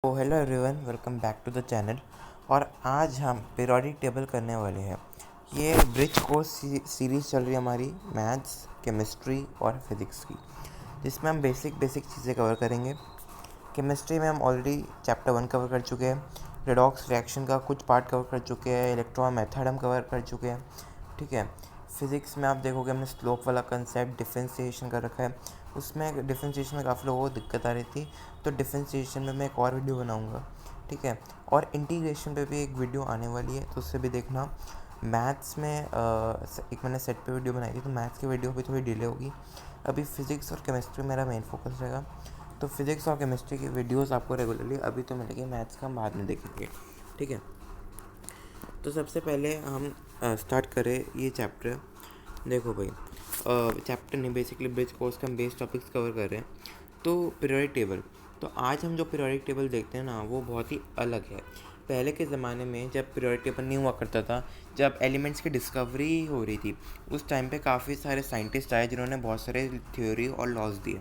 तो hello everyone, welcome back to the channel. और आज हम पीरियोडिक टेबल करने वाले हैं। ये ब्रिज कोर्स सीरीज़ चल रही है हमारी मैथ्स, केमिस्ट्री और फिज़िक्स की, जिसमें हम बेसिक बेसिक चीज़ें कवर करेंगे। केमिस्ट्री में हम ऑलरेडी चैप्टर 1 कवर कर चुके हैं। रेडॉक्स रिएक्शन का कुछ पार्ट कवर कर चुके हैं। इलेक्ट्रॉन मेथड हम कवर कर चुके हैं। ठीक है। फिज़िक्स में आप देखोगे हमने स्लोप वाला कंसेप्ट डिफरेंशिएशन कर रखा है। उसमें डिफरेंशिएशन में काफ़ी लोगों को दिक्कत आ रही थी, तो डिफरेंशिएशन में मैं एक और वीडियो बनाऊंगा। ठीक है। और इंटीग्रेशन पे भी एक वीडियो आने वाली है, तो उससे भी देखना। मैथ्स में एक मैंने सेट पे वीडियो बनाई थी, तो मैथ्स की वीडियो भी थोड़ी डिले होगी। अभी फिज़िक्स और केमिस्ट्री मेरा मेन फोकस रहेगा, तो फिज़िक्स और केमिस्ट्री की वीडियोस आपको रेगुलरली अभी तो मिलेगी। मैथ्स का हम बाद में देखेंगे। ठीक है। तो सबसे पहले हम स्टार्ट करें ये चैप्टर। देखो भाई, चैप्टर नहीं, बेसिकली ब्रिज कोर्स का हम बेस टॉपिक्स कवर कर रहे हैं। तो पीरियोडिक टेबल, तो आज हम जो पीरियोडिक टेबल देखते हैं ना, वो बहुत ही अलग है। पहले के ज़माने में जब पीरियोडिक टेबल नहीं हुआ करता था, जब एलिमेंट्स की डिस्कवरी हो रही थी, उस टाइम पे काफ़ी सारे साइंटिस्ट आए जिन्होंने बहुत सारे थ्योरी और लॉज दिए।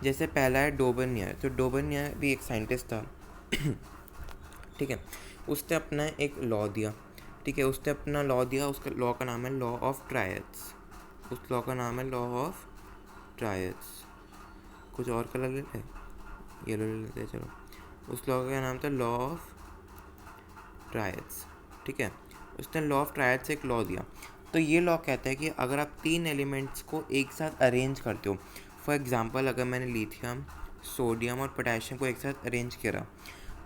जैसे पहला है डोबर्नियर। तो डोबर्नियर भी एक साइंटिस्ट था। ठीक है। उसने अपना एक लॉ दिया। ठीक है, उसने अपना लॉ दिया, उसका लॉ का नाम है लॉ ऑफ ट्रायड्स। उस लॉ का नाम है लॉ ऑफ ट्रायड्स। कुछ और कलर लेते हैं, येलो ले लेते हैं, चलो। उस लॉ का नाम था लॉ ऑफ ट्रायड्स। ठीक है। उसने लॉ ऑफ ट्रायड्स एक लॉ दिया। तो ये लॉ कहता है कि अगर आप तीन एलिमेंट्स को एक साथ अरेंज करते हो, फॉर एग्जांपल अगर मैंने लिथियम, सोडियम और पोटेशियम को एक साथ अरेंज करा,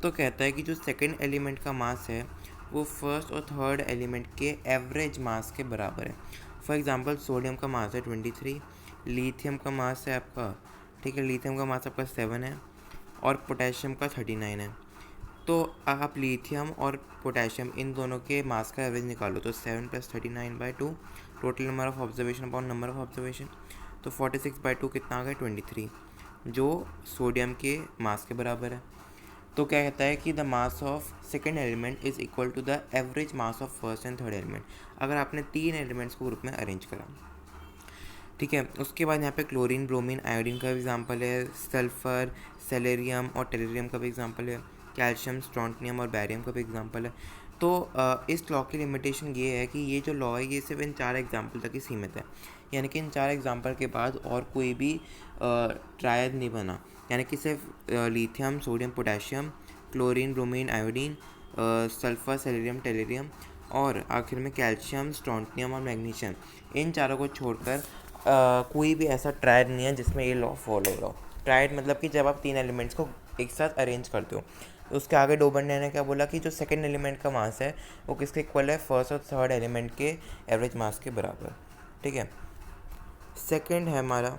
तो कहता है कि जो सेकंड एलिमेंट का मास है वो फर्स्ट और थर्ड एलिमेंट के एवरेज मास के बराबर है। फॉर एग्जांपल सोडियम का मास है 23, लिथियम का मास है आपका, ठीक है, लिथियम का मास आपका 7 है, और पोटेशियम का 39 है। तो आप लिथियम और पोटेशियम इन दोनों के मास का एवरेज निकालो, तो 7 + 39/2, total number of observation upon number of observation, तो 46/2 कितना आ गया, 23, जो सोडियम के मास के बराबर है। तो क्या कहता है कि the mass of second element is equal to the average mass of first and third element, अगर आपने तीन एलिमेंट्स को ग्रुप में अरेंज करा। ठीक है। उसके बाद यहाँ पे क्लोरीन, ब्रोमीन, आयोडीन का भी एग्जाम्पल है, सल्फर, सेलेरियम और टेलेरियम का भी एग्जाम्पल है, कैल्शियम, स्ट्रॉन्टियम और बैरियम का भी एग्जाम्पल है। तो इस लॉ की लिमिटेशन ये है कि ये जो लॉ है ये सिर्फ इन चार एग्जाम्पल तक ही सीमित है, यानी कि इन चार एग्जाम्पल के बाद और कोई भी ट्रायड नहीं बना, यानी कि सिर्फ lithium, sodium, potassium, chlorine, bromine, iodine, sulphur, selenium, tellurium और आखिर में कैल्शियम, स्ट्रॉन्टियम और मैग्नीशियम, इन चारों को छोड़कर कोई भी ऐसा ट्रायड नहीं है जिसमें ये लॉ फॉलो हो रहा हो। ट्रायड मतलब कि जब आप तीन एलिमेंट्स को एक साथ अरेंज करते हो। उसके आगे डोबर्नियर ने क्या बोला कि जो सेकंड एलिमेंट का मास है वो किसके इक्वल है, फर्स्ट और थर्ड एलिमेंट के एवरेज मास के बराबर। ठीक है। सेकंड है हमारा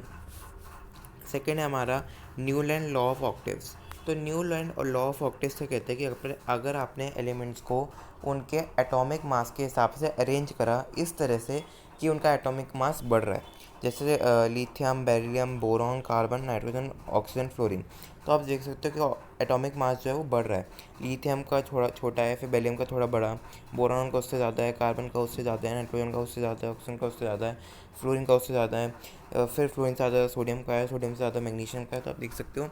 सेकेंड है हमारा न्यूलैंड लॉ ऑफ ऑक्टेव्स। तो न्यूलैंड और लॉ ऑफ ऑक्टेव्स से कहते हैं कि अगर आपने एलिमेंट्स को उनके एटॉमिक मास के हिसाब से अरेंज करा इस तरह से कि उनका एटॉमिक मास बढ़ रहा है, जैसे lithium, beryllium, boron, carbon, nitrogen, oxygen, fluorine, तो आप देख सकते हो कि एटॉमिक मास जो है वो बढ़ रहा है। लिथियम का थोड़ा छोटा है, फिर बेरिलियम का थोड़ा बड़ा, बोरॉन का उससे ज़्यादा है, कार्बन का उससे ज़्यादा है, नाइट्रोजन का उससे ज़्यादा है, ऑक्सीजन का उससे ज़्यादा है, फ्लोरीन का उससे ज़्यादा है, फिर फ्लोरीन से ज़्यादा सोडियम का है, सोडियम से ज़्यादा मैग्नीशियम का है। तो आप देख सकते हो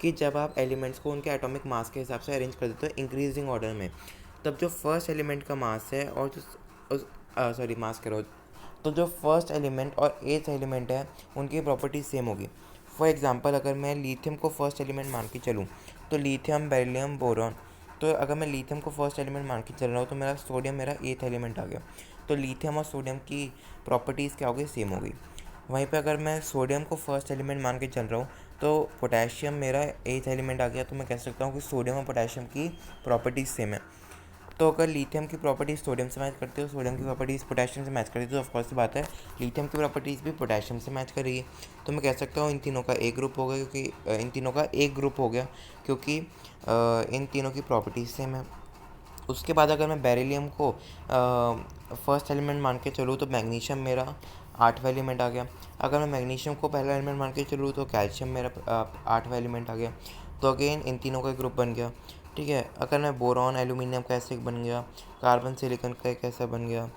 कि जब आप एलिमेंट्स को उनके एटॉमिक मास के हिसाब से अरेंज कर देते हो इंक्रीजिंग ऑर्डर में, तब जो फर्स्ट एलिमेंट का मास है और जो मास करो, तो जो फर्स्ट एलिमेंट और एथ एलिमेंट है उनकी प्रॉपर्टीज सेम होगी। फॉर एग्जांपल अगर मैं लिथियम को फर्स्ट एलिमेंट मान के चलूँ, तो लिथियम, बेरिलियम, बोरॉन, तो अगर मैं लिथियम को फर्स्ट एलिमेंट मान के चल रहा हूँ तो मेरा सोडियम मेरा एथ एलिमेंट आ गया। तो लिथियम और सोडियम की प्रॉपर्टीज़ क्या होगी, सेम होगी। वहीं पे अगर मैं सोडियम को फर्स्ट एलिमेंट मान के चल रहा हूँ तो पोटेशियम मेरा एथ एलिमेंट आ गया, तो मैं कह सकता हूँ कि सोडियम और पोटेशियम की प्रॉपर्टीज़ सेम है। तो अगर लिथियम की प्रॉपर्टीज़ सोडियम से मैच करती हो, सोडियम की प्रॉपर्टीज़ पोटेशियम से मैच करती है, तो ऑफकोर्स बात है लिथियम की प्रॉपर्टीज़ भी पोटेशियम से मैच करेगी। तो मैं कह सकता हूँ इन तीनों का एक ग्रुप हो गया, क्योंकि इन तीनों का एक ग्रुप हो गया क्योंकि इन तीनों की प्रॉपर्टीज़ सेम है। उसके बाद अगर मैं बेरिलियम को फर्स्ट एलिमेंट मान के चलूँ तो मैग्नीशियम मेरा आठवां एलिमेंट आ गया। अगर मैं मैग्नीशियम को पहला एलिमेंट मान के चलूँ तो कैल्शियम मेरा आठवां एलिमेंट आ गया। तो अगेन इन तीनों का ग्रुप बन गया। ठीक है। अगर मैं बोरॉन, एल्यूमिनियम का ऐसे बन गया, कार्बन, सिलिकॉन का कैसे बन गया,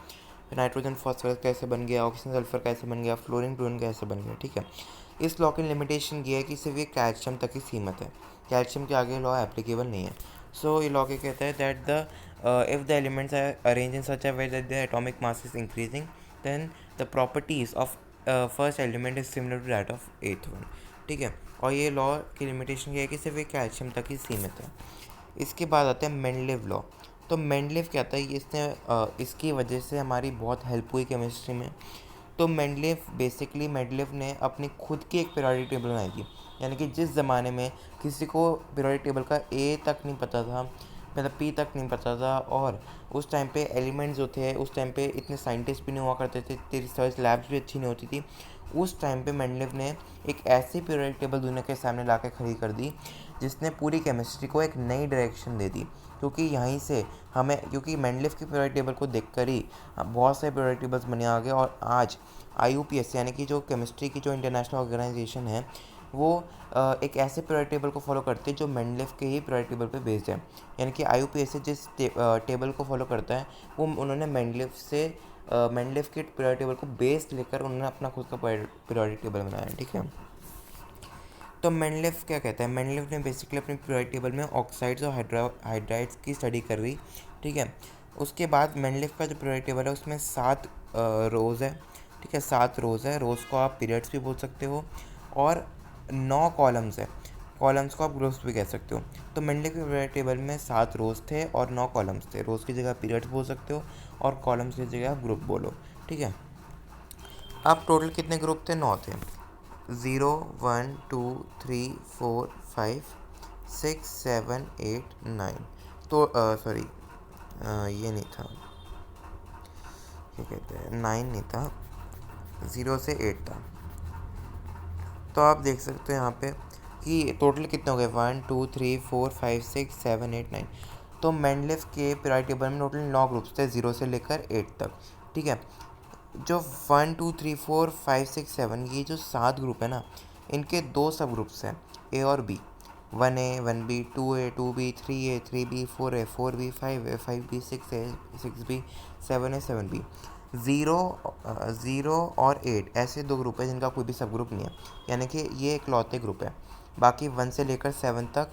नाइट्रोजन, फॉस्फोरस कैसे बन गया, ऑक्सीजन, सल्फर कैसे बन गया, फ्लोरीन, ब्रोमीन कैसे बन गया। ठीक है। इस लॉ की लिमिटेशन ये है कि सिर्फ ये कैल्शियम तक ही सीमित है, कैल्शियम के आगे लॉ एप्लीकेबल नहीं है। सो ये लॉ क्या कहता है that if the elements are arrange in such a way that the atomic mass is increasing then the properties of first element is similar to that of eighth one. ठीक है, और ये लॉ की limitation ये है कि सिर्फ ये कैल्शियम तक ही सीमित है। इसके बाद आता है मेंडलीव लॉ। तो मेंडलीव क्या था, इसने इसकी वजह से हमारी बहुत हेल्प हुई केमिस्ट्री में। तो मेंडलीव ने अपनी खुद की एक पीरियोडिक टेबल बनाई थी, यानी कि जिस ज़माने में किसी को पीरियोडिक टेबल का ए तक नहीं पता था, मतलब पी तक नहीं पता था, और उस टाइम पे एलिमेंट्स जो थे, उस टाइम पे इतने साइंटिस्ट भी नहीं हुआ करते थे, इतनी रिसर्च लैब्स भी अच्छी नहीं होती थी। उस टाइम पे मेंडलीव ने एक ऐसी पीरियोडिक टेबल दुनिया के सामने ला के खड़ी कर दी जिसने पूरी केमिस्ट्री को एक नई डायरेक्शन दे दी। क्योंकि मेंडलीव की पीरियोडिक टेबल को देखकर ही बहुत सारे पीरियोडिक टेबल्स बने आ गए, और आज IUPAC यानी कि जो केमिस्ट्री की जो इंटरनेशनल ऑर्गेनाइजेशन है वो एक ऐसे पीरियोडिक टेबल को फॉलो करती है जो मेंडलीव के ही पीरियोडिक टेबल पे बेस्ड है। यानी कि IUPAC जिस टेबल को फॉलो करता है वो उन्होंने मेंडलीव के पीरियोडिक टेबल को बेस्ड लेकर उन्होंने अपना खुद का पीरियोडिक टेबल बनाया है। ठीक है, तो मेंडलीव क्या कहता है, मेंडलीव ने बेसिकली अपनी पीरियोडिक टेबल में ऑक्साइड्स और हाइड्राइड्स की स्टडी कर रही। ठीक है, उसके बाद मेंडलीव का जो पीरियोडिक टेबल है उसमें 7 रोज़ है। ठीक है, 7 रोज़ है, रोज़ को आप पीरियड्स भी बोल सकते हो, और 9 कॉलम्स है, कॉलम्स को आप ग्रुप्स भी कह सकते हो। तो मेंडलीव के पीरियोडिक टेबल में 7 रोज़ थे और 9 कॉलम्स थे। रोज़ की जगह पीरियड्स बोल सकते हो और कॉलम्स की जगह आप ग्रुप बोलो। ठीक है, अब टोटल कितने ग्रुप थे, 9 थे। 0 1 2 3 4 5 6 7 8 9। तो सॉरी, ये नहीं था, क्या कहते हैं, 9 नहीं था, 0 से 8 था। तो आप देख सकते हो यहाँ पे कि टोटल कितने हो गए, 1 2 3 4 5 6 7 8 9। तो मेंडलीव के पीरियोडिक टेबल में टोटल 9 ग्रुप्स थे, 0 से लेकर 8 तक। ठीक है, जो 1 2 3 4 5 6 7 ये जो 7 ग्रुप है ना, इनके 2 सब ग्रुप्स हैं, ए और B. 1A 1B 2A 2B 3A 3B 4A 4B 5A 5B 6A 6B 7A 7B। Zero और 8 ऐसे 2 ग्रुप है जिनका कोई भी सब ग्रुप नहीं है, यानी कि ये इकलौते ग्रुप है। बाकी 1 से लेकर 7 तक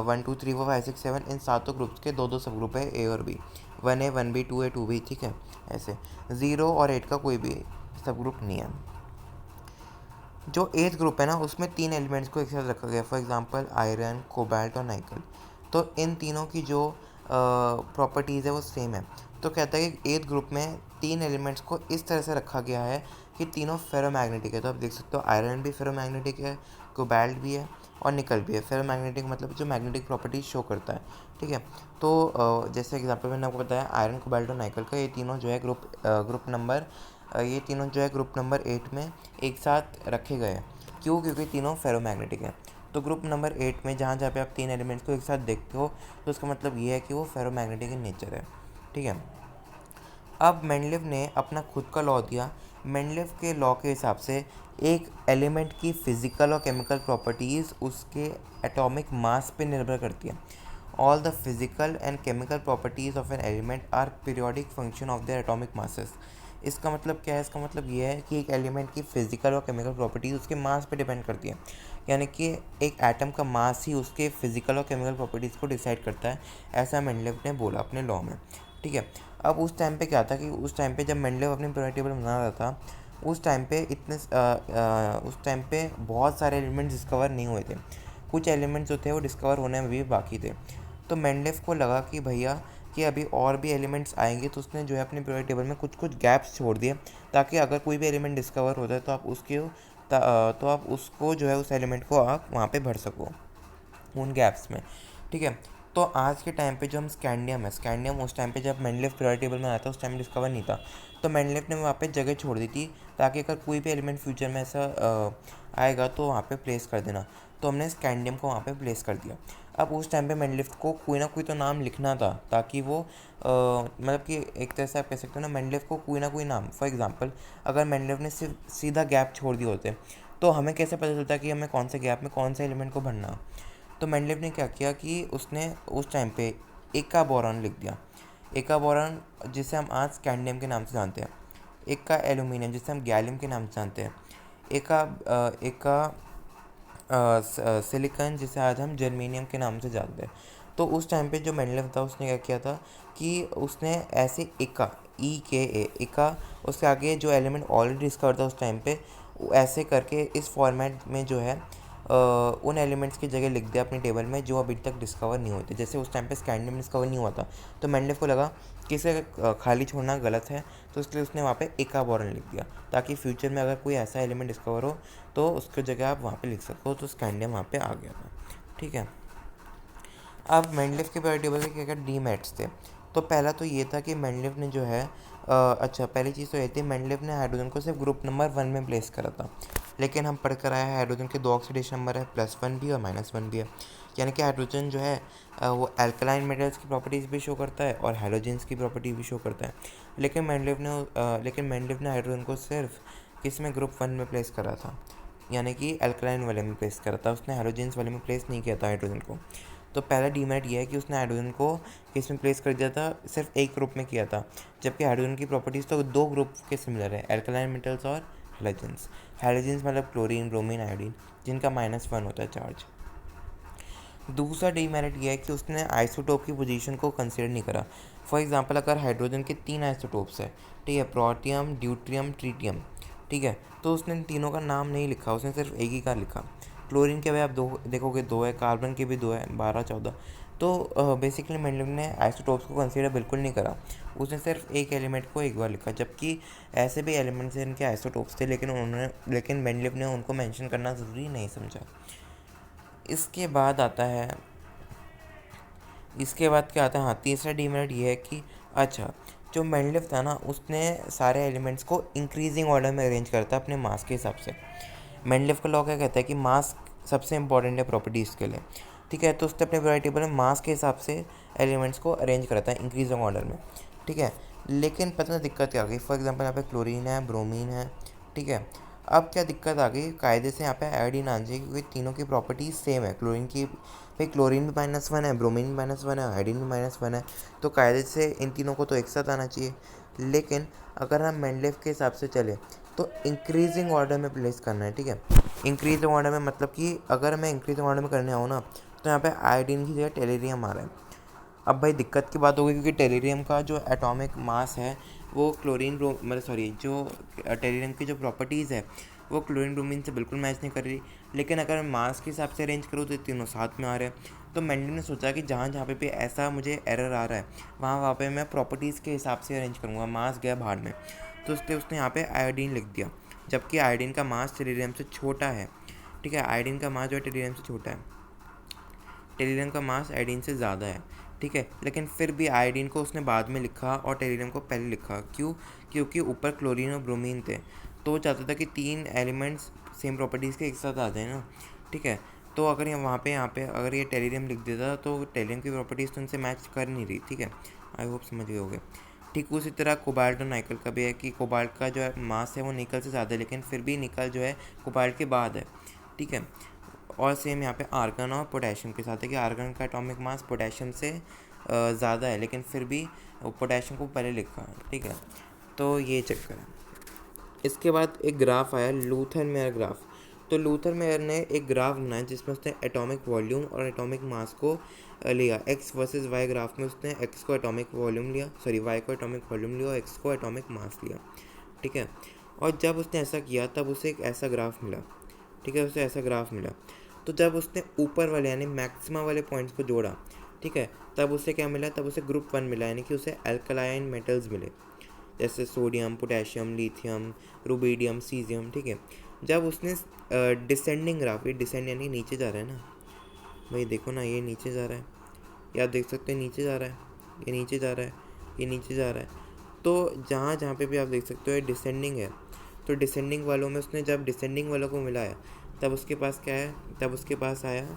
1 2 3 4 5 6 7 इन सातों ग्रुप्स के 2 सब ग्रुप है, ए और B. 1A 1B 2A 2B। ठीक है, ऐसे 0 और 8 का कोई भी सब ग्रुप नहीं है। जो 8th ग्रुप है ना, उसमें 3 एलिमेंट्स को एक साथ रखा गया, फॉर एग्जांपल आयरन, कोबाल्ट और निकल। तो इन तीनों की जो प्रॉपर्टीज़ है वो सेम है। तो कहता है कि 8th ग्रुप में 3 एलिमेंट्स को इस तरह से रखा गया है कि तीनों फेरोमैग्नेटिक है। तो आप देख सकते हो आयरन भी फेरोमैग्नेटिक है, कोबाल्ट भी है और निकल भी है। फेरोमैग्नेटिक मतलब जो मैग्नेटिक प्रॉपर्टीज शो करता है। ठीक है, तो जैसे एग्जांपल मैंने आपको बताया आयरन, कोबाल्ट और निकल का, ये तीनों जो है ग्रुप नंबर 8 में एक साथ रखे गए हैं। क्यों? क्योंकि तीनों फेरोमैग्नेटिक हैं। तो ग्रुप नंबर 8 में जहाँ जहाँ पे आप 3 एलिमेंट्स को एक साथ देखते हो तो उसका मतलब ये है कि वो फेरोमैग्नेटिक इन नेचर है। ठीक है, अब मेंडलीव ने अपना खुद का लॉ दिया। मेंडलीव के लॉ के हिसाब से एक एलिमेंट की फिजिकल और केमिकल प्रॉपर्टीज़ उसके एटॉमिक मास पे निर्भर करती है। All the physical and chemical properties of an element are periodic function of their atomic masses. इसका मतलब क्या है? इसका मतलब ये है कि एक एलिमेंट की फिजिकल और केमिकल प्रॉपर्टीज़ उसके मास पे डिपेंड करती है, यानी कि एक एटम का मास ही उसके फिजिकल और केमिकल प्रॉपर्टीज़ को डिसाइड करता है। ऐसा मेंडलीव ने बोला अपने लॉ में। ठीक है, अब उस टाइम पे क्या था कि उस टाइम पे जब मेंडलीव अपनी पीरियोडिक टेबल बना रहा था उस टाइम पे बहुत सारे एलिमेंट्स डिस्कवर नहीं हुए थे। कुछ एलिमेंट्स जो थे वो डिस्कवर होने में भी बाकी थे। तो मेंडलीव को लगा कि भैया कि अभी और भी एलिमेंट्स आएंगे, तो उसने जो है अपनी पीरियोडिक टेबल में कुछ कुछ गैप्स छोड़ दिए ताकि अगर कोई भी एलिमेंट डिस्कवर होता है तो आप उसको जो है उस एलिमेंट को आप वहाँ पे भर सको उन गैप्स में। ठीक है, तो आज के टाइम पे जो हम स्कैंडियम उस टाइम पे जब मेंडलीव पीरियोडिक टेबल में आया था उस टाइम डिस्कवर नहीं था, तो मेंडलीव ने वहाँ पे जगह छोड़ दी थी ताकि अगर कोई भी एलिमेंट फ्यूचर में ऐसा आएगा तो वहाँ पे प्लेस कर देना। तो हमने स्कैंडियम को वहाँ पे प्लेस कर दिया। अब उस टाइम पे मेंडलीव को कोई ना कोई तो नाम लिखना था ताकि वो मतलब कि एक तरह से आप कह सकते हो ना, मेंडलीव को कोई ना कोई नाम, फॉर एग्जांपल अगर मेंडलीव ने सिर्फ सीधा गैप छोड़ दिए होते तो हमें कैसे पता चलता कि हमें कौन से गैप में कौन से एलिमेंट को भरना। तो मेंडलीव ने क्या किया कि उसने उस टाइम पे एका बोरॉन लिख दिया। एका बोरॉन जिसे हम आज स्कैंडियम के नाम से जानते हैं, एका एल्यूमिनियम जिसे हम गैलियम के नाम से जानते हैं, एका सिलिकॉन, जिसे आज हम जर्मेनियम के नाम से जानते हैं। तो उस टाइम पे जो मेंडलेव था उसने क्या किया था कि उसने ऐसे एका, एका, उसके आगे जो एलिमेंट ऑलरेडी डिस्कवर था उस टाइम पे, ऐसे करके इस फॉर्मेट में जो है उन एलिमेंट्स की जगह लिख दिया अपनी टेबल में जो अभी तक डिस्कवर नहीं हुए थे। जैसे उस टाइम पे स्कैंडियम डिस्कवर नहीं हुआ था, तो मेंडलेव को लगा कि इसे खाली छोड़ना गलत है, तो इसलिए उसने वहाँ पे एका बोरॉन लिख दिया, ताकि फ्यूचर में अगर कोई ऐसा एलिमेंट डिस्कवर हो तो उसकी जगह आप वहाँ पे लिख सको। तो स्कैंडियम वहाँ पे आ गया था। ठीक है। अब मेंडलेव के पीरियोडिक टेबल के क्या क्या डीमेरिट्स थे। तो पहला तो ये था कि मेंडलेव ने जो है अच्छा, पहली चीज़ तो ये थी, मेंडलेव ने हाइड्रोजन को सिर्फ ग्रुप नंबर 1 में प्लेस करा था। लेकिन हम पढ़ कर आए हैं हाइड्रोजन के दो ऑक्सीडेशन नंबर है, +1 भी और -1 भी है। यानी कि हाइड्रोजन जो है वो एल्कलाइन मेटल्स की प्रॉपर्टीज़ भी शो करता है और हैलोजेंस की प्रॉपर्टी भी शो करता है। लेकिन मेंडलेव ने हाइड्रोजन को सिर्फ किस में, ग्रुप 1 में प्लेस करा था, यानी कि एल्कलाइन वाले में प्लेस करा था। उसने हाइड्रोजन्स वाले में प्लेस नहीं किया था हाइड्रोजन को। तो पहला डीमेरिट ये है कि उसने हाइड्रोजन को किस में प्लेस कर दिया था, सिर्फ एक ग्रुप में किया था, जबकि हाइड्रोजन की प्रॉपर्टीज़ तो दो ग्रुप के सिमिलर है, एल्कलाइन मेटल्स और हैलोजेंस। हैलोजेंस मतलब क्लोरीन, ब्रोमीन, आयोडीन, जिनका -1 होता है चार्ज। दूसरा डीमेरिट ये है कि उसने आइसोटोप की पोजीशन को कंसिडर नहीं करा। फॉर एग्जांपल, अगर हाइड्रोजन के 3 आइसोटोप्स है, ठीक है, प्रोटियम, ड्यूट्रियम, ट्रीटियम, ठीक है, तो उसने इन तीनों का नाम नहीं लिखा, उसने सिर्फ एक ही का लिखा। क्लोरीन के भी आप दो देखोगे, दो है, कार्बन के भी दो है, 12, 14। तो बेसिकली मेंडलेव ने आइसोटोप्स को कंसीडर बिल्कुल नहीं करा, उसने सिर्फ एक एलिमेंट को एक बार लिखा, जबकि ऐसे भी एलिमेंट्स हैं इनके आइसोटोप्स थे, लेकिन मेंडलेव ने उनको मेंशन करना ज़रूरी नहीं समझा। इसके बाद आता है इसके बाद क्या आता है, हाँ, तीसरा डीमेरिट ये है कि अच्छा, जो मेंडलेव था ना, उसने सारे एलिमेंट्स को इंक्रीजिंग ऑर्डर में अरेंज करता है अपने मास के हिसाब से। मेंडलेव का लॉ क्या कहता है कि मास सबसे इंपॉर्टेंट है प्रॉपर्टीज़ के लिए। ठीक है, तो उसने अपने पीरियोडिक टेबल में मास के हिसाब से एलिमेंट्स को अरेंज करता है इंक्रीजिंग ऑर्डर में। ठीक है, लेकिन पता ना दिक्कत क्या आ गई। फॉर एग्जाम्पल यहाँ पे क्लोरीन है, ब्रोमीन है, ठीक है। अब क्या दिक्कत आ गई, कायदे से यहाँ पे आयोडीन आ जाएगी, क्योंकि तीनों की प्रॉपर्टीज सेम है। क्लोरीन की भाई, क्लोरीन भी -1 है, ब्रोमीन भी -1 है, आयोडीन भी -1 है, तो कायदे से इन तीनों को तो एक साथ आना चाहिए। लेकिन अगर हम मेंडलेव के हिसाब से चले तो इंक्रीजिंग ऑर्डर में प्लेस करना है। ठीक है, इंक्रीजिंग ऑर्डर में मतलब कि अगर मैं इंक्रीजिंग ऑर्डर में करने आऊँ ना, तो यहाँ पे आयोडीन की जगह टेलेरियम आ रहा है। अब भाई दिक्कत की बात होगी, क्योंकि टेलेरियम का जो एटॉमिक मास है वो जो टेलेरियम की जो प्रॉपर्टीज़ है वो क्लोरीन ब्रोमीन से बिल्कुल मैच नहीं कर रही। लेकिन अगर मास के हिसाब से अरेंज करूँ तो तीनों साथ में आ रहे हैं। तो मेंडल ने सोचा कि जहाँ जहाँ पे भी ऐसा मुझे एरर आ रहा है, वहाँ वहाँ पे मैं प्रॉपर्टीज़ के हिसाब से अरेंज करूँगा। मास गया भाड़ में, तो इसलिए उसने यहाँ पे आयोडीन लिख दिया, जबकि आयोडीन का मास टेलेरियम से छोटा है। ठीक है, आयोडीन का मास जो है टेलेरियम से छोटा है, टेलीरियम का मास आयोडीन से ज़्यादा है। ठीक है, लेकिन फिर भी आयोडीन को उसने बाद में लिखा और टेलीरियम को पहले लिखा। क्यों? क्योंकि ऊपर क्लोरीन और ब्रोमीन थे, तो वो चाहता था कि तीन एलिमेंट्स सेम प्रॉपर्टीज़ के एक साथ आ जाए ना। ठीक है, तो अगर यहाँ पे अगर ये टेलीरियम लिख देता तो टेलीरियम की प्रॉपर्टीज़ तो उनसे मैच कर नहीं रही। ठीक है, आई होप समझ गए होगे। ठीक उसी तरह कोबाल्ट और निकल का भी है कि कोबाल्ट का जो है मास है वो निकल से ज़्यादा है, लेकिन फिर भी निकल जो है कोबाल्ट के बाद है। ठीक है, और सेम यहाँ पे आर्गन और पोटेशियम के साथ है कि आर्गन का एटॉमिक मास पोटेशियम से ज़्यादा है, लेकिन फिर भी पोटेशियम को पहले लिखा है। ठीक है, तो ये चक्कर है। इसके बाद एक ग्राफ आया, लूथर मेयर ग्राफ। तो लूथर मेयर ने एक ग्राफ बनाया जिसमें उसने एटॉमिक वॉल्यूम और एटॉमिक मास को लिया। एक्स वर्सेस वाई ग्राफ में उसने एक्स को एटॉमिक वॉल्यूम लिया, वाई को एटॉमिक वॉल्यूम लिया और एक्स को एटॉमिक मास लिया। ठीक है, और जब उसने ऐसा किया तब उसे एक ऐसा ग्राफ मिला। ठीक है, उसे ऐसा ग्राफ मिला। तो जब उसने ऊपर वाले यानी मैक्सिमा वाले पॉइंट्स को जोड़ा, ठीक है, तब उसे क्या मिला, तब उसे ग्रुप 1 मिला, यानी कि उसे एल्कलाइन मेटल्स मिले, जैसे sodium, potassium, lithium, rubidium, caesium. ठीक है, जब उसने डिसेंडिंग ग्राफ, ये डिसेंड यानी नीचे जा रहा है ना भाई, देखो ना, ये नीचे जा रहा है, ये आप देख सकते हैं, नीचे जा रहा है, ये नीचे जा रहा है, ये नीचे जा रहा है। तो जहाँ जहाँ पे भी आप देख सकते हो ये डिसेंडिंग है। तो डिसेंडिंग वालों में उसने जब डिसेंडिंग वालों को मिलाया, तब उसके पास क्या है, तब उसके पास आया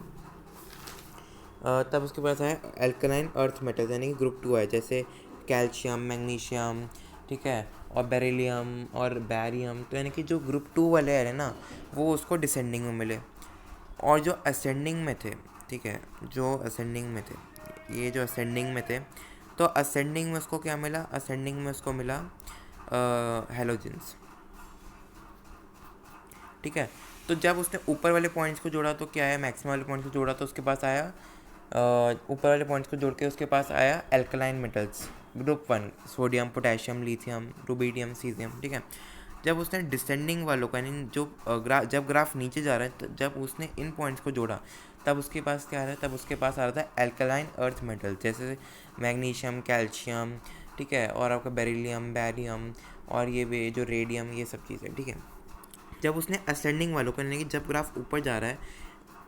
एल्कलाइन अर्थ मेटल्स, यानी कि ग्रुप 2 है, जैसे कैल्शियम, मैग्नीशियम, ठीक है, और बेरिलियम और बैरियम। तो यानी कि जो ग्रुप 2 वाले है ना, वो उसको डिसेंडिंग में मिले। और जो असेंडिंग में थे, ठीक है, जो असेंडिंग में थे, ये जो असेंडिंग में थे, तो असेंडिंग में उसको क्या मिला, असेंडिंग में उसको मिला हैलोजेंस। ठीक है। तो जब उसने ऊपर वाले पॉइंट्स को जोड़ा तो क्या है, मैक्सिमम वाले पॉइंट्स को जोड़ा तो उसके पास आया, ऊपर वाले पॉइंट्स को जोड़ के उसके पास आया alkaline metals group 1, sodium, potassium, lithium, rubidium, caesium, ठीक है। जब उसने डिसेंडिंग वालों का यानी जो जब ग्राफ नीचे जा रहा है, तो जब उसने इन पॉइंट्स को जोड़ा तब उसके पास क्या आ रहा है, तब उसके पास आ रहा था एल्कलाइन अर्थ मेटल, जैसे मैग्नीशियम, कैल्शियम, ठीक है, और आपका बेरिलियम, बैरियम, और ये भी जो रेडियम, ये सब चीज़ें, ठीक है। जब उसने असेंडिंग वालों को यानी कि जब ग्राफ ऊपर जा रहा है,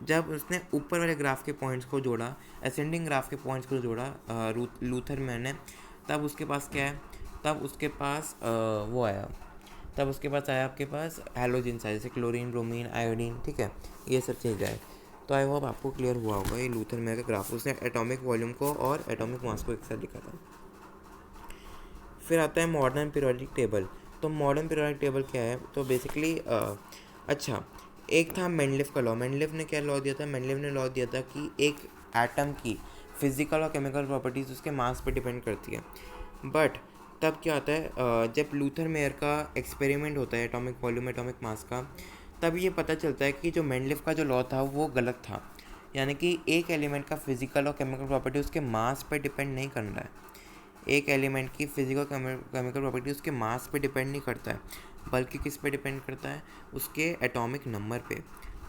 जब उसने ऊपर वाले ग्राफ के पॉइंट्स को जोड़ा, असेंडिंग ग्राफ के पॉइंट्स को जोड़ा लूथर मैन ने, तब उसके पास क्या है, तब उसके पास वो आया, तब उसके पास आया आपके पास हैलोजेंस आया, जैसे क्लोरीन, ब्रोमीन, आयोडीन, ठीक है, ये सब चीज़ें आए। तो आई होप आपको क्लियर हुआ होगा ये लूथर मैन का ग्राफ, उसने एटॉमिक वॉल्यूम को और एटॉमिक मास को एक साथ लिखा था। फिर आता है मॉडर्न पीरियोडिक टेबल। तो मॉडर्न पीरियोडिक टेबल क्या है, तो बेसिकली अच्छा, एक था मेंडलीव का लॉ। मेंडलीव ने क्या लॉ दिया था, मेंडलीव ने लॉ दिया था कि एक एटम की फिजिकल और केमिकल प्रॉपर्टीज़ उसके मास पे डिपेंड करती है। बट तब क्या होता है, जब लूथर मेयर का एक्सपेरिमेंट होता है एटॉमिक वॉल्यूम, एटॉमिक मास का, तब ये पता चलता है कि जो मेंडलीव का जो लॉ था वो गलत था। यानी कि एक एलिमेंट का फिजिकल और केमिकल प्रॉपर्टी उसके मास पे डिपेंड नहीं कर रहा है। एक एलिमेंट की फिजिकल केमिकल प्रॉपर्टी उसके मास पे डिपेंड नहीं करता है, बल्कि किस पे डिपेंड करता है, उसके एटॉमिक नंबर पे,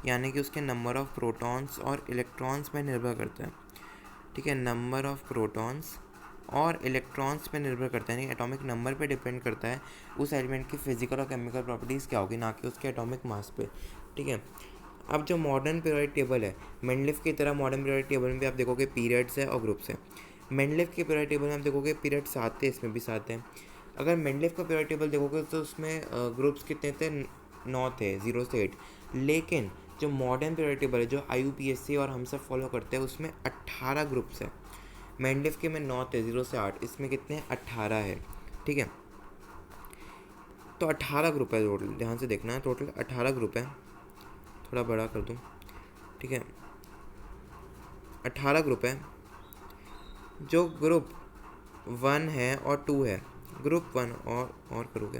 यानी कि उसके नंबर ऑफ प्रोटॉन्स और इलेक्ट्रॉन्स पे निर्भर करता है, ठीक है। नंबर ऑफ प्रोटॉन्स और इलेक्ट्रॉन्स पे निर्भर करता है, यानी एटॉमिक नंबर पे डिपेंड करता है उस एलिमेंट की फिजिकल और केमिकल प्रॉपर्टीज़ क्या होगी, ना कि उसके एटॉमिक मास पे, ठीक है। अब जो मॉडर्न पीरियोडिक टेबल है, मेंडलीव की तरह मॉडर्न पीरियोडिक टेबल में भी आप देखोगे पीरियड्स है और ग्रुप्स है। मेंडलीव के पीरियोडिक टेबल में आप देखोगे पीरियड 7 थे, इसमें भी 7 हैं। अगर मेंडलीव का पीरियोडिक टेबल देखोगे तो उसमें ग्रुप्स कितने थे, 9 थे, 0 से 8। लेकिन जो मॉडर्न पीरियोडिक टेबल है, जो IUPAC और हम सब फॉलो करते हैं, उसमें 18 ग्रुप्स है। मेंडलीव के में 9 थे, 0 से 8, इसमें कितने हैं, 18 है, ठीक है। तो 18 ग्रुप है टोटल, ध्यान से देखना है, टोटल 18 ग्रुप है। थोड़ा बड़ा कर दूँ, ठीक है, 18 ग्रुप है। जो ग्रुप 1 है और 2 है, ग्रुप 1 और करोगे,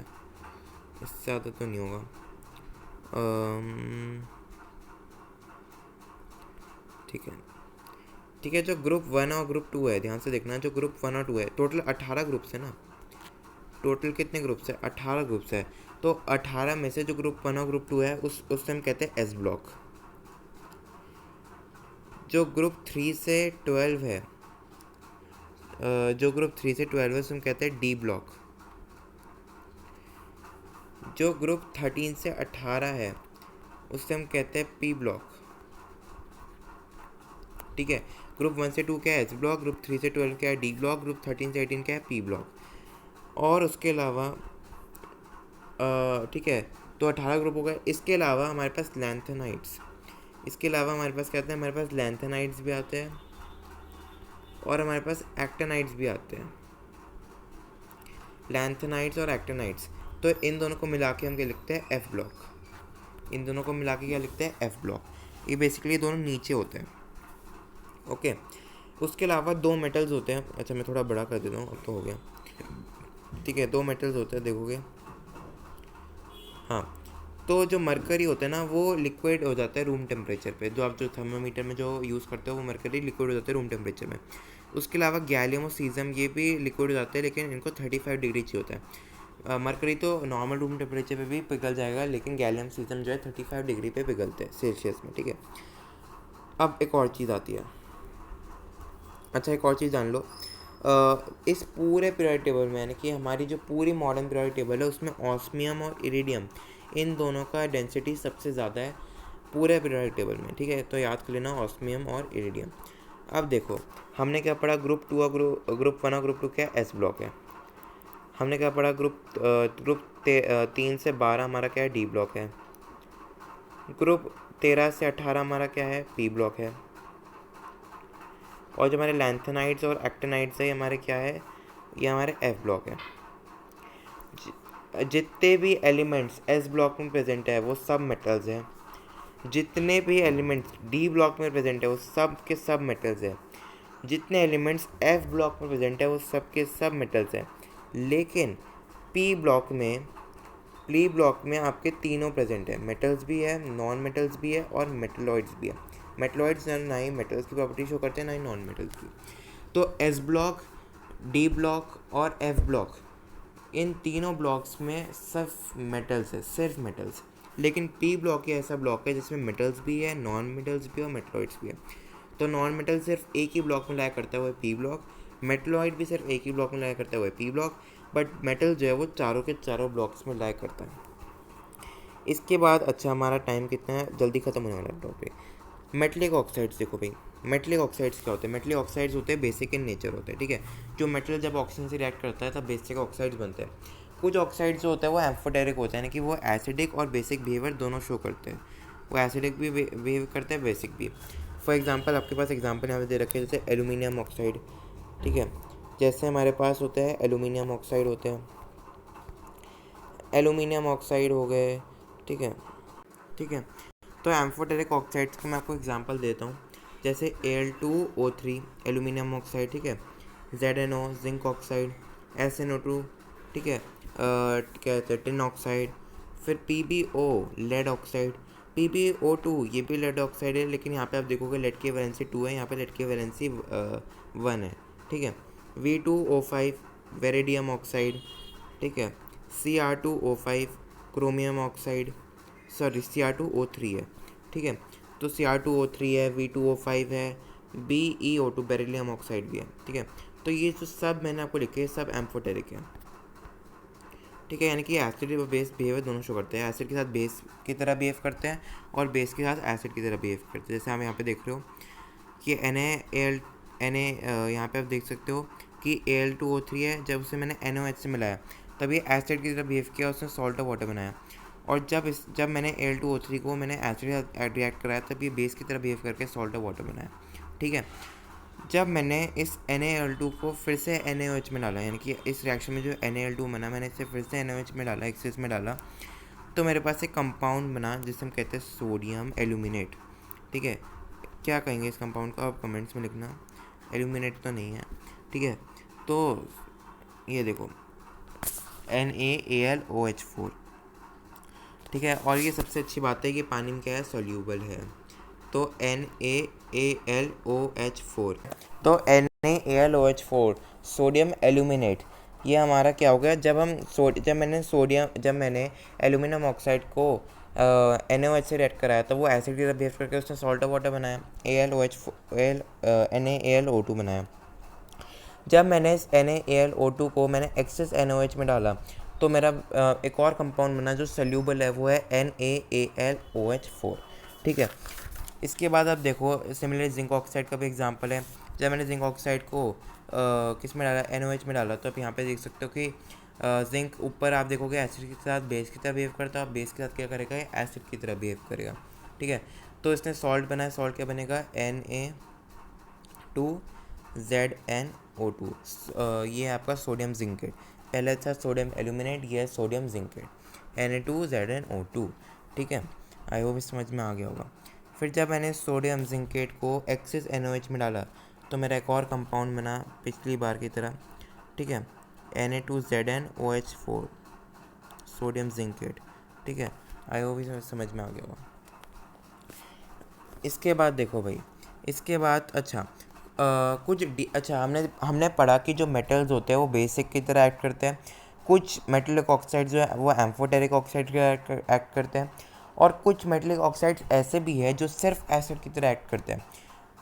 इससे ज़्यादा तो नहीं होगा, ठीक है, ठीक है। जो ग्रुप 1 और ग्रुप 2 है, ध्यान से देखना, जो ग्रुप 1 और 2 है, टोटल 18 ग्रुप्स है ना, टोटल कितने ग्रुप्स है, 18 ग्रुप्स है। तो 18 में से जो ग्रुप 1 और ग्रुप 2 है उससे हम कहते हैं एस ब्लॉक। जो ग्रुप 3 से 12 है, जो ग्रुप 3 से 12 है उससे हम कहते हैं डी ब्लॉक। जो ग्रुप 13 से 18 है उससे हम कहते हैं पी ब्लॉक, ठीक है। ग्रुप 1 से 2 क्या है, एस ब्लॉक, ग्रुप 3 से 12 क्या है, डी ब्लॉक, ग्रुप 13 से 18 क्या है, पी ब्लॉक। और उसके अलावा ठीक है, तो 18 ग्रुप हो गए। इसके अलावा हमारे पास लैंथेनाइड्स, इसके अलावा हमारे पास क्या आते हैं, हमारे पास लैंथेनाइड्स भी आते हैं और हमारे पास एक्टेनाइड्स भी आते हैं। लैंथेनाइड्स और एक्टेनाइड्स, तो इन दोनों को मिला के हम क्या लिखते हैं, एफ ब्लॉक। इन दोनों को मिला के क्या लिखते हैं, एफ ब्लॉक। ये बेसिकली दोनों नीचे होते हैं, ओके। उसके अलावा 2 मेटल्स होते हैं, अच्छा मैं थोड़ा बड़ा कर देता हूँ, अब तो हो गया, ठीक है। 2 मेटल्स होते हैं, देखोगे, हाँ। तो जो मरकरी होता है ना, वो लिक्विड हो जाता है रूम टेम्परेचर पे, जो आप जो थर्मामीटर में जो यूज़ करते हो वो मरकरी लिक्विड हो जाता है रूम टेम्परेचर में। उसके अलावा गैलियम और सीजियम ये भी लिक्विड हो जाते हैं, लेकिन इनको 35 डिग्री चाहिए होता है। मरकरी तो नॉर्मल रूम टेम्परेचर पे भी पिघल जाएगा, लेकिन गैलियम सीजियम जो है 35 डिग्री पे पिघलते हैं सेल्सियस में, ठीक है। अब एक और चीज़ आती है, अच्छा एक और चीज़ जान लो, इस पूरे पीरियोडिक टेबल में, यानी कि हमारी जो पूरी मॉडर्न पीरियोडिक टेबल है, उसमें ऑस्मियम और इरिडियम, इन दोनों का डेंसिटी सबसे ज़्यादा है पूरे पीरियोडिक टेबल में, ठीक है। तो याद कर लेना ऑस्मियम और इरिडियम। अब देखो, हमने क्या पढ़ा, ग्रुप 2 और ग्रुप 1 और ग्रुप 2 क्या एस ब्लॉक है। हमने क्या पढ़ा, ग्रुप 3 से 12 हमारा क्या है, डी ब्लॉक है। ग्रुप 13 से 18 हमारा क्या है, पी ब्लॉक है। और जो हमारे लैंथेनाइड्स और एक्टेनाइड्स है, ये हमारे क्या है, ये हमारे एफ ब्लॉक है। जितने भी एलिमेंट्स एस ब्लॉक में प्रेजेंट है वो सब मेटल्स हैं। जितने भी एलिमेंट्स डी ब्लॉक में प्रेजेंट है वो सब के सब मेटल्स हैं। जितने एलिमेंट्स एफ ब्लॉक में प्रेजेंट है वो सब के सब मेटल्स हैं। लेकिन पी ब्लॉक में पी ब्लॉक में आपके तीनों प्रेजेंट है, मेटल्स भी है, नॉन मेटल्स भी है और मेटलॉइड्स भी है। मेटलॉइड्स ना ही मेटल्स की प्रॉपर्टी शो करते हैं, ना ही नॉन मेटल्स की। तो एस ब्लॉक, डी ब्लॉक और एफ ब्लॉक, इन तीनों ब्लॉक्स में सिर्फ मेटल्स है, सिर्फ मेटल्स। लेकिन पी ब्लॉक ही ऐसा ब्लॉक है जिसमें मेटल्स भी है, नॉन मेटल्स भी है और मेटलॉइड्स भी है। तो नॉन मेटल सिर्फ एक ही ब्लॉक में लाया करता है, वो है पी ब्लॉक। मेटलॉइड भी सिर्फ एक ही ब्लॉक में लाया करता है, वो है पी ब्लॉक। बट मेटल जो है वो चारों के चारों ब्लॉक्स में लाया करता है। इसके बाद अच्छा, हमारा टाइम कितना है, जल्दी ख़त्म होने वाला है टॉपिक। मेटलिक ऑक्साइड्स देखो भाई, मेटलिक ऑक्साइड्स क्या होते हैं? मेटलिक ऑक्साइड्स होते हैं बेसिक इन नेचर होते हैं, ठीक है। जो मेटल जब ऑक्सीजन से रिएक्ट करता है तब बेसिक ऑक्साइड्स बनते हैं। कुछ ऑक्साइड्स जो होता है वो एम्फोटेरिक होते हैं, यानी कि वो एसिडिक और बेसिक बिहेवियर दोनों शो करते हैं। वो एसिडिक भी बिहेव करते हैं, बेसिक भी। फॉर एग्जांपल आपके पास एग्जांपल यहाँ पे दे रखे हैं, जैसे एल्यूमिनियम ऑक्साइड, ठीक है। जैसे हमारे पास होते हैं एल्यूमिनियम ऑक्साइड होते हैं, एल्यूमिनियम ऑक्साइड हो गए, ठीक है, ठीक है। तो एम्फोटेरिक ऑक्साइड्स का मैं आपको एग्जांपल देता हूँ, जैसे Al2O3 एल्यूमिनियम ऑक्साइड, ठीक है। ZnO जिंक ऑक्साइड, SnO2, ठीक है, क्या कहते हैं, टिन ऑक्साइड। फिर PbO लेड ऑक्साइड, PbO2 ये भी लेड ऑक्साइड है, लेकिन यहाँ पे आप देखोगे लेड की वैलेंसी 2 है, यहाँ पे लेड की वैलेंसी 1 है, ठीक है। V2O5 वेरेडियम ऑक्साइड, ठीक है। Cr2O5 chromium oxide, sorry Cr2O3 है, ठीक है। तो Cr2O3 है, V2O5 है, BeO2 बेरिलियम ऑक्साइड भी है, ठीक है। तो ये जो सब मैंने आपको लिखे सब एम्फोटेरिक है, ठीक है। यानी कि एसिड और बेस बिहेवियर दोनों शो करते हैं। एसिड के साथ बेस की तरह बिहेव करते हैं और बेस के साथ एसिड की तरह बिहेव करते हैं। जैसे हम यहाँ पे देख रहे हो कि यहाँ पे आप देख सकते हो कि Al2O3 है, जब उसे मैंने NOH से मिलाया तब ये एसिड की तरह बिहेव किया, उसने सॉल्ट ऑफ वाटर बनाया। और जब मैंने Al2O3 को मैंने एसिड के साथ रिएक्ट कराया तब ये बेस की तरह बिहेव करके सॉल्ट ऑफ वाटर बनाया, ठीक है। जब मैंने इस NaL2 को फिर से NaOH में डाला, यानी कि इस रिएक्शन में जो NaL2 बना मैंने इसे फिर से NaOH में डाला, एक्सेस में डाला, तो मेरे पास एक कंपाउंड बना जिसे हम कहते हैं सोडियम एल्यूमिनेट, ठीक है। क्या कहेंगे इस कंपाउंड को आप कमेंट्स में लिखना, एल्यूमिनेट तो नहीं है, ठीक है। तो ये देखो NaAlOH4, ठीक है। और ये सबसे अच्छी बात है कि पानी में क्या है, सोल्यूबल है। तो NaAlOH4, तो NaAlOH4 सोडियम एल्यूमिनेट, ये हमारा क्या हो गया, जब मैंने एल्यूमिनियम ऑक्साइड को NaOH से रिएक्ट कराया तो वो एसिड की तरह बिहेव करके उसने सॉल्ट ऑफ वाटर बनाया, NaAlO2 बनाया। जब मैंने इस NaAlO2 को मैंने एक्सेस NaOH में डाला तो मेरा एक और कंपाउंड बना जो सोल्यूबल है, वो है NaAlOH4, ठीक है। इसके बाद आप देखो सिमिलर जिंक ऑक्साइड का भी एग्जांपल है। जब मैंने जिंक ऑक्साइड को किस में डाला, NaOH में डाला, तो आप यहाँ पे देख सकते हो कि जिंक ऊपर आप देखोगे एसिड के साथ बेस की तरह बिहेव करता है, और बेस के साथ क्या करेगा, एसिड की तरह बिहेव करेगा, ठीक है। तो इसने सॉल्ट बनाया, सॉल्ट क्या बनेगा, Na2ZnO2, ये है आपका सोडियम जिंकेट। पहले था सोडियम एल्यूमिनेट, ये है सोडियम जिंकेट, Na2ZnO2, ठीक है। आई होप समझ में आ गया होगा। फिर जब मैंने सोडियम जिंकेट को एक्सेस NaOH में डाला तो मेरा एक और कंपाउंड बना पिछली बार की तरह, ठीक है, Na2ZnOH4 सोडियम जिंकेट, ठीक है। आई होप समझ में आ गया होगा। इसके बाद देखो भाई, इसके बाद अच्छा हमने पढ़ा कि जो मेटल्स होते हैं वो बेसिक की तरह एक्ट करते हैं, कुछ मेटलिक ऑक्साइड जो है वो एम्फोटेरिक ऑक्साइड की एक्ट करते हैं, और कुछ मेटलिक ऑक्साइड्स ऐसे भी है जो सिर्फ एसिड की तरह एक्ट करते हैं।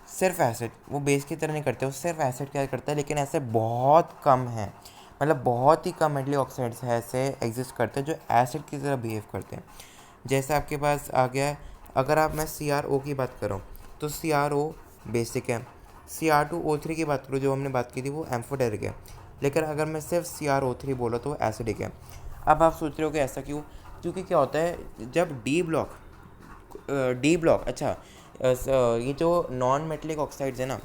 सिर्फ एसिड, वो बेस की तरह नहीं करते, वो सिर्फ एसिड क्या करता है, लेकिन ऐसे बहुत कम हैं, मतलब बहुत ही कम मेटलिक ऑक्साइड्स है ऐसे एग्जिस्ट करते हैं जो एसिड की तरह बिहेव करते हैं। जैसे आपके पास आ गया है, अगर आप मैं CrO की बात करूँ तो CrO बेसिक है, Cr2O3 की बात करूँ जो हमने बात की थी वो एम्फोटेरिक है, लेकिन अगर मैं सिर्फ CrO3 बोला तो वो एसिडिक है। अब आप सोच रहे हो कि ऐसा क्यों, क्योंकि क्या होता है जब डी ब्लॉक अच्छा ये जो नॉन मेटलिक ऑक्साइड्स है ना,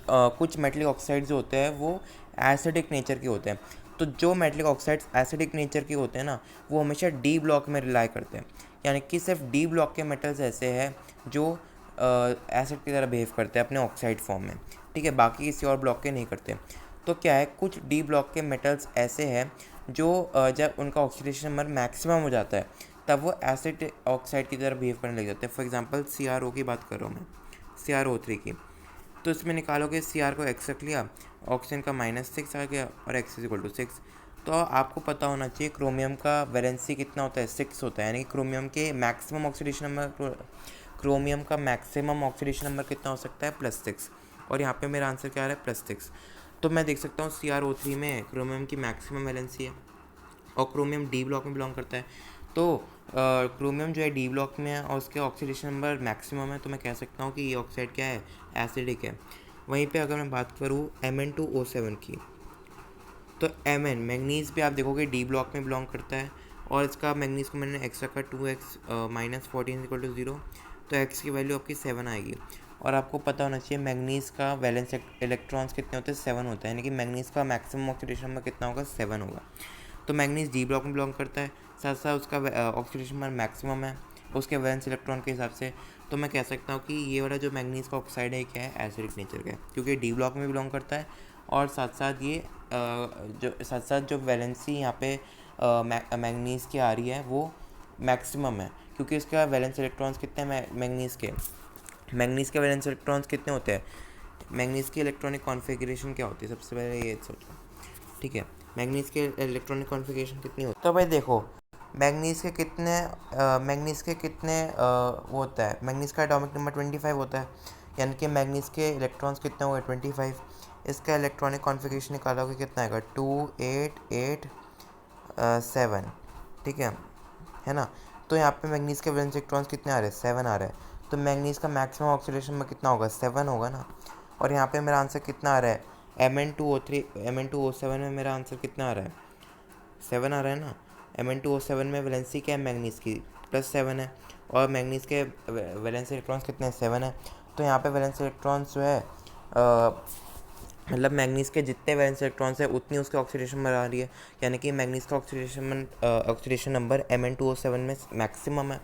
कुछ मेटलिक ऑक्साइड्स जो होते हैं वो एसिडिक नेचर के होते हैं। तो जो मेटलिक ऑक्साइड्स एसिडिक नेचर के होते हैं ना, वो हमेशा डी ब्लॉक में रिलाई करते हैं, यानी कि सिर्फ डी ब्लॉक के मेटल्स ऐसे हैं जो एसिड की तरह बिहेव करते हैं अपने ऑक्साइड फॉर्म में, ठीक है, बाकी किसी और ब्लॉक के नहीं करते। तो तो क्या है, कुछ डी ब्लॉक के मेटल्स ऐसे हैं जो जब उनका ऑक्सीडेशन नंबर मैक्सिमम हो जाता है तब वो एसिड ऑक्साइड की तरह बिहेव करने लग जाते हैं। फॉर एग्जांपल CrO की बात कर रहा हूँ मैं, CrO3 की। तो इसमें निकालोगे, Cr को x रख लिया, ऑक्सीजन का -6 आ गया और x = 6। तो आपको पता होना चाहिए क्रोमियम का वैलेंसी कितना होता है, 6 होता है, यानी कि क्रोमियम के मैक्सिमम ऑक्सीडेशन नंबर, क्रोमियम का मैक्सिमम ऑक्सीडेशन नंबर कितना हो सकता है, +6। और यहाँ पे मेरा आंसर क्या आ रहा है, +6। तो मैं देख सकता हूँ CrO3 में क्रोमियम की मैक्सिमम वैलेंसी है और क्रोमियम डी ब्लॉक में बिलोंग करता है। तो क्रोमियम जो है डी ब्लॉक में है और उसके ऑक्सीडेशन नंबर मैक्सिमम है, तो मैं कह सकता हूँ कि ये ऑक्साइड क्या है, एसिडिक है। वहीं पे अगर मैं बात करूँ Mn2O7 की, तो Mn मैंगनीज भी आप देखोगे डी ब्लॉक में बिलोंग करता है और इसका मैंगनीज को मैंने एक्स रखा 2x -14 = 0, तो x की वैल्यू आपकी 7 आएगी। और आपको पता होना चाहिए मैंगनीज का वैलेंस इलेक्ट्रॉन्स कितने होते हैं, 7 होता है, यानी कि मैंगनीज का मैक्सिमम ऑक्सीडेशन नंबर कितना होगा, 7 होगा। तो मैंगनीज डी ब्लॉक में बिलोंग करता है, साथ साथ उसका ऑक्सीडेशन नंबर मैक्सिमम है उसके वैलेंस इलेक्ट्रॉन के हिसाब से। तो मैं कह सकता हूँ कि ये वाला जो मैंगनीज का ऑक्साइड है क्या है, एसिडिक नेचर का है, क्योंकि डी ब्लॉक में बिलोंग करता है और साथ साथ जो वैलेंसी यहाँ पे मैंगनीज की आ रही है वो मैक्सिमम है, क्योंकि इसका वैलेंस इलेक्ट्रॉन्स कितने हैं मैंगनीज के वैलेंस इलेक्ट्रॉन्स कितने होते हैं, मैंगनीज की इलेक्ट्रॉनिक कॉन्फ़िगरेशन क्या होती है, सबसे पहले ये सोचो। ठीक है, मैंगनीज के इलेक्ट्रॉनिक कॉन्फ़िगरेशन कितनी होती है, तो भाई देखो मैंगनीज के कितने वो होता है, मैंगनीज का एटॉमिक नंबर 25 होता है, यानी कि मैंगनीज के इलेक्ट्रॉन्स कितने हो गए, 25। इसका इलेक्ट्रॉनिक कॉन्फ़िगरेशन निकालोगे कितना आएगा, 2 8 8 7। ठीक है ना। तो यहाँ पे मैंगनीज के वैलेंस इलेक्ट्रॉन्स कितने आ रहे हैं, 7 आ रहे हैं। तो मैंगनीज का मैक्सिमम ऑक्सीडेशन में कितना होगा, 7 होगा ना। और यहाँ पे मेरा आंसर कितना आ रहा है, Mn2O7 में मेरा आंसर कितना आ रहा है, 7 आ रहा है ना। Mn2O7 में वैलेंसी क्या है मैंगनीज की, +7 है, और मैंगनीज के वैलेंस इलेक्ट्रॉन्स कितने हैं, 7 है। तो यहाँ पे वैलेंस इलेक्ट्रॉन्स जो है मतलब मैंगनीज के जितने वैलेंस इलेक्ट्रॉन्स है उतनी उसके ऑक्सीडेशन नंबर आ रही है, यानी कि मैंगनीज का ऑक्सीडेशन नंबर Mn2O7 में मैक्सिमम है।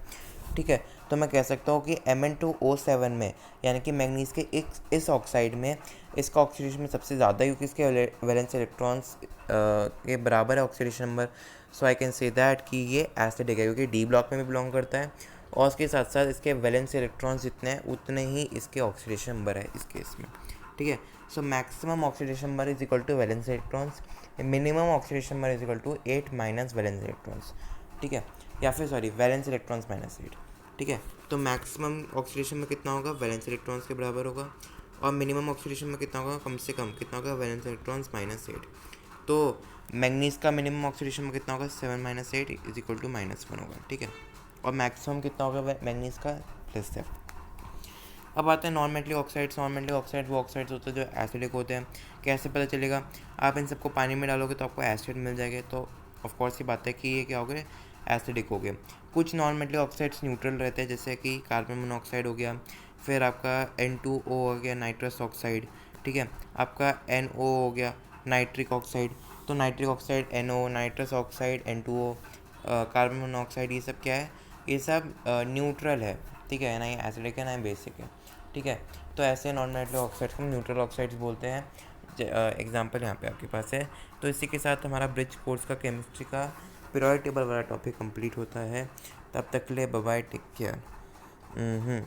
ठीक है, तो मैं कह सकता हूँ कि Mn2O7 में, यानी कि मैंगनीज के इस ऑक्साइड में इसका ऑक्सीडेशन में सबसे ज़्यादा है, क्योंकि इसके वैलेंस इलेक्ट्रॉन्स के बराबर है oxidation number. So I can say that कि ये एसिडिक है, क्योंकि डी ब्लॉक में भी बिलोंग करता है और उसके साथ साथ इसके वैलेंस इलेक्ट्रॉन्स जितने हैं उतने ही इसके ऑक्सीडेशन नंबर है इस केस में। ठीक है, so maximum oxidation number is equal to valence electrons, minimum oxidation number is equal to 8 minus valence electrons. ठीक है, या फिर सॉरी वैलेंस इलेक्ट्रॉन्स -8। ठीक है, तो मैक्सिमम ऑक्सीडेशन में कितना होगा, वैलेंस इलेक्ट्रॉन्स के बराबर होगा, और मिनिमम ऑक्सीडेशन में कितना होगा, कम से कम कितना होगा, वैलेंस इलेक्ट्रॉन्स -8। तो मैंगनीज का मिनिमम ऑक्सीडेशन में कितना होगा, 7 - 8 इज इक्वल टू -1 होगा। ठीक है, और मैक्सिमम कितना होगा मैंगनीज का, +7। अब आते हैं non metallic oxides. Non metallic oxide वो ऑक्साइड्स होते हैं जो एसिडिक होते हैं। कैसे पता चलेगा, आप इन सबको पानी में डालोगे तो आपको एसिड मिल जाएगा, तो ऑफकोर्स ये बात है कि ये क्या हो गए, एसिडिक हो गए। कुछ नॉन मेटलिक ऑक्साइड्स न्यूट्रल रहते हैं, जैसे कि कार्बन मोनोऑक्साइड हो गया, फिर आपका N2O हो गया, नाइट्रस ऑक्साइड। ठीक है, आपका NO हो गया, नाइट्रिक ऑक्साइड। तो nitric oxide NO, nitrous oxide N2O, carbon monoxide, ये सब क्या है, ये सब न्यूट्रल है। ठीक है, ना ये एसिडिक है ना बेसिक है। ठीक है, तो ऐसे नॉन मेटलिक ऑक्साइड्स को न्यूट्रल ऑक्साइड्स बोलते हैं। एग्जांपल यहाँ पे आपके पास है। तो इसी के साथ हमारा ब्रिज कोर्स का केमिस्ट्री का पीरियोडिक टेबल वाला टॉपिक कंप्लीट होता है। तब तक के लिए बाय बाय, टेक केयर।